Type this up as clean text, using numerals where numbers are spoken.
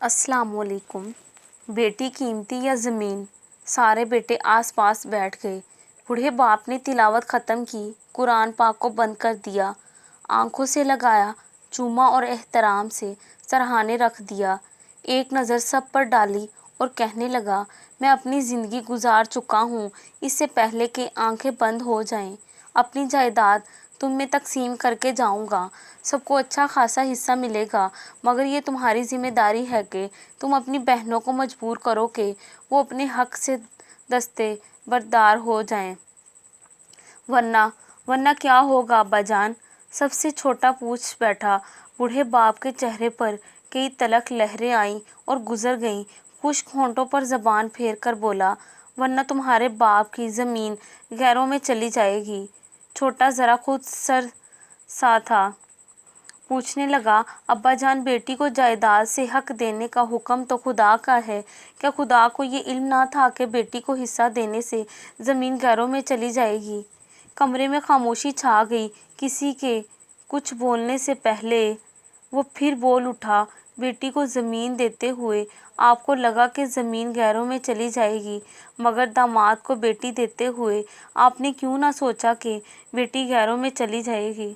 السلام علیکم۔ بیٹی قیمتی یا زمین؟ سارے بیٹے آس پاس بیٹھ گئے۔ بوڑھے باپ نے تلاوت ختم کی، قرآن پاک کو بند کر دیا، آنکھوں سے لگایا، چوما اور احترام سے سرہانے رکھ دیا۔ ایک نظر سب پر ڈالی اور کہنے لگا، میں اپنی زندگی گزار چکا ہوں، اس سے پہلے کہ آنکھیں بند ہو جائیں۔ اپنی جائیداد تم میں تقسیم کر کے جاؤں گا، سب کو اچھا خاصا حصہ ملے گا، مگر یہ تمہاری ذمہ داری ہے کہ تم اپنی بہنوں کو مجبور کرو کہ وہ اپنے حق سے دستبردار ہو جائیں۔ ورنہ کیا ہوگا ابا جان؟ سب سے چھوٹا پوچھ بیٹھا۔ بوڑھے باپ کے چہرے پر کئی تلخ لہریں آئیں اور گزر گئیں۔ خشک ہونٹوں پر زبان پھیر کر بولا، ورنہ تمہارے باپ کی زمین غیروں میں چلی جائے گی۔ چھوٹا ذرا خود سرسا تھا، پوچھنے لگا، ابا جان، بیٹی کو جائیداد سے حق دینے کا حکم تو خدا کا ہے، کیا خدا کو یہ علم نہ تھا کہ بیٹی کو حصہ دینے سے زمین غیروں میں چلی جائے گی؟ کمرے میں خاموشی چھا گئی۔ کسی کے کچھ بولنے سے پہلے وہ پھر بول اٹھا، بیٹی کو زمین دیتے ہوئے آپ کو لگا کہ زمین غیروں میں چلی جائے گی، مگر داماد کو بیٹی دیتے ہوئے آپ نے کیوں نہ سوچا کہ بیٹی غیروں میں چلی جائے گی؟